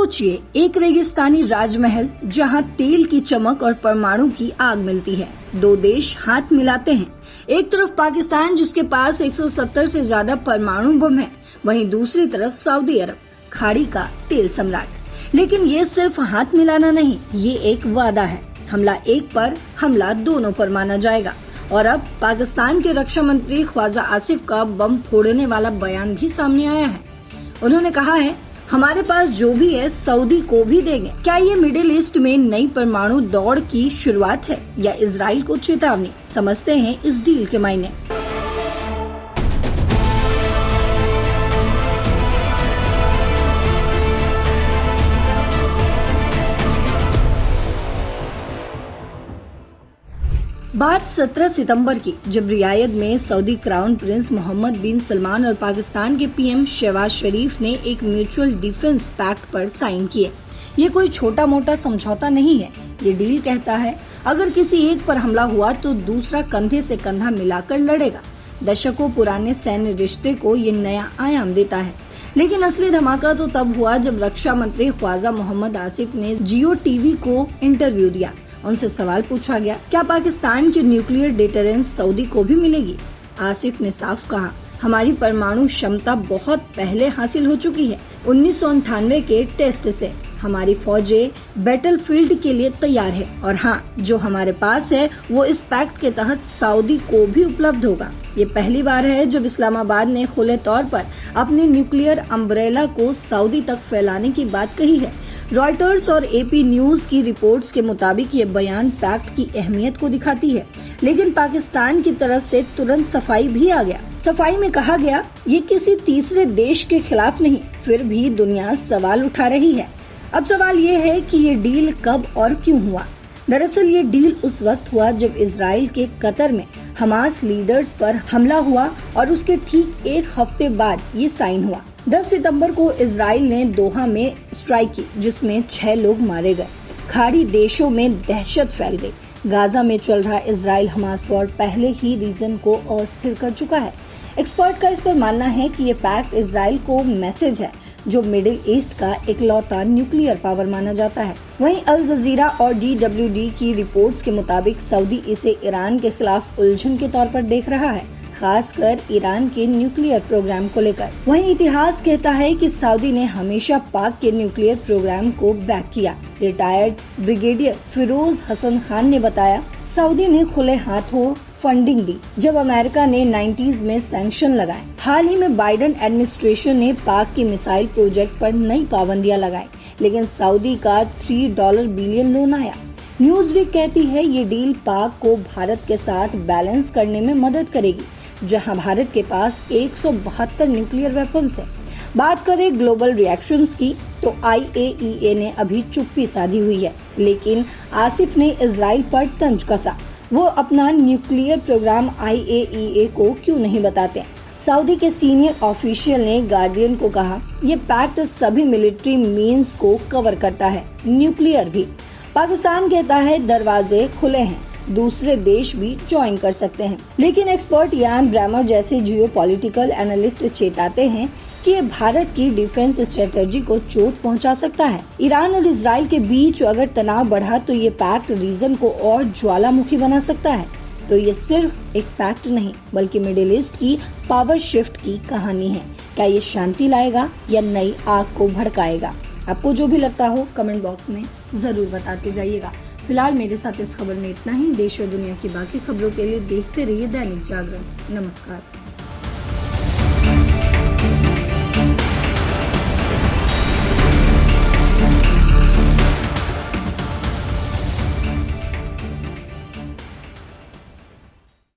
सोचिए, एक रेगिस्तानी राजमहल जहां तेल की चमक और परमाणु की आग मिलती है। दो देश हाथ मिलाते हैं। एक तरफ पाकिस्तान जिसके पास 170 से ज्यादा परमाणु बम है, वहीं दूसरी तरफ सऊदी अरब, खाड़ी का तेल सम्राट। लेकिन ये सिर्फ हाथ मिलाना नहीं, ये एक वादा है। हमला एक पर, हमला दोनों पर माना जाएगा। और अब पाकिस्तान के रक्षा मंत्री ख्वाजा आसिफ का बम फोड़ने वाला बयान भी सामने आया है। उन्होंने कहा है, हमारे पास जो भी है सऊदी को भी देंगे। क्या ये मिडिल ईस्ट में नई परमाणु दौड़ की शुरुआत है या इजराइल को चेतावनी? समझते हैं इस डील के मायने। बात 17 सितंबर की, जब रियाद में सऊदी क्राउन प्रिंस मोहम्मद बिन सलमान और पाकिस्तान के पीएम शहबाज शरीफ ने एक म्यूचुअल डिफेंस पैक्ट पर साइन किए। ये कोई छोटा मोटा समझौता नहीं है। ये डील कहता है, अगर किसी एक पर हमला हुआ तो दूसरा कंधे से कंधा मिलाकर लड़ेगा। दशकों पुराने सैन्य रिश्ते को ये नया आयाम देता है। लेकिन असली धमाका तो तब हुआ जब रक्षा मंत्री ख्वाजा मोहम्मद आसिफ ने जियो टीवी को इंटरव्यू दिया। उनसे सवाल पूछा गया, क्या पाकिस्तान की न्यूक्लियर डिटरेंस सऊदी को भी मिलेगी? आसिफ ने साफ कहा, हमारी परमाणु क्षमता बहुत पहले हासिल हो चुकी है। 1998 के टेस्ट से हमारी फौजें बैटलफील्ड के लिए तैयार है। और हाँ, जो हमारे पास है वो इस पैक्ट के तहत सऊदी को भी उपलब्ध होगा। ये पहली बार है जब इस्लामाबाद ने खुले तौर पर अपनी न्यूक्लियर अम्ब्रेला को सऊदी तक फैलाने की बात कही है। रॉयटर्स और एपी न्यूज की रिपोर्ट्स के मुताबिक ये बयान पैक्ट की अहमियत को दिखाती है। लेकिन पाकिस्तान की तरफ से तुरंत सफाई भी आ गया। सफाई में कहा गया, ये किसी तीसरे देश के खिलाफ नहीं। फिर भी दुनिया सवाल उठा रही है। अब सवाल ये है कि ये डील कब और क्यों हुआ? दरअसल ये डील उस वक्त हुआ जब इजराइल के कतर में हमास लीडर्स पर हमला हुआ और उसके ठीक एक हफ्ते बाद ये साइन हुआ। 10 सितंबर को इजराइल ने दोहा में स्ट्राइक की, जिसमें 6 लोग मारे गए। खाड़ी देशों में दहशत फैल गई। गाजा में चल रहा इजराइल हमास वॉर पहले ही रीजन को अस्थिर कर चुका है। एक्सपर्ट का इस पर मानना है कि ये पैक्ट इजराइल को मैसेज है, जो मिडिल ईस्ट का इकलौता न्यूक्लियर पावर माना जाता है। वहीं अल जजीरा और DWD की रिपोर्ट्स के मुताबिक सऊदी इसे ईरान के खिलाफ उलझन के तौर पर देख रहा है, खासकर ईरान के न्यूक्लियर प्रोग्राम को लेकर। वहीं इतिहास कहता है कि सऊदी ने हमेशा पाक के न्यूक्लियर प्रोग्राम को बैक किया। रिटायर्ड ब्रिगेडियर फिरोज हसन खान ने बताया, सऊदी ने खुले हाथों फंडिंग दी जब अमेरिका ने 90s में सैंक्शन लगाए। हाल ही में बाइडेन एडमिनिस्ट्रेशन ने पाक की मिसाइल प्रोजेक्ट पर नई पाबंदियां लगाई, लेकिन सऊदी का $3 बिलियन लोन आया। न्यूज़वीक कहती है, ये डील पाक को भारत के साथ बैलेंस करने में मदद करेगी, जहां भारत के पास 172 न्यूक्लियर वेपन्स है। बात करें ग्लोबल रिएक्शंस की, तो IAEA ने अभी चुप्पी साधी हुई है, लेकिन आसिफ ने इजराइल पर तंज कसा। वो अपना न्यूक्लियर प्रोग्राम IAEA को क्यों नहीं बताते? सऊदी के सीनियर ऑफिशियल ने गार्डियन को कहा, ये पैक्ट सभी मिलिट्री मीन्स को कवर करता है, न्यूक्लियर भी। पाकिस्तान कहता है, दरवाजे खुले हैं, दूसरे देश भी ज्वाइन कर सकते हैं। लेकिन एक्सपर्ट यान ब्रैमर जैसे जियोपॉलिटिकल एनालिस्ट चेताते हैं कि ये भारत की डिफेंस स्ट्रेटजी को चोट पहुंचा सकता है। ईरान और इजराइल के बीच अगर तनाव बढ़ा तो ये पैक्ट रीजन को और ज्वालामुखी बना सकता है। तो ये सिर्फ एक पैक्ट नहीं, बल्कि मिडिल ईस्ट की पावर शिफ्ट की कहानी है। क्या ये शांति लाएगा या नई आग को भड़काएगा? आपको जो भी लगता हो कमेंट बॉक्स में जरूर बताते जाइएगा। फिलहाल मेरे साथ इस खबर में इतना ही। देश और दुनिया की बाकी खबरों के लिए देखते रहिए दैनिक जागरण। नमस्कार।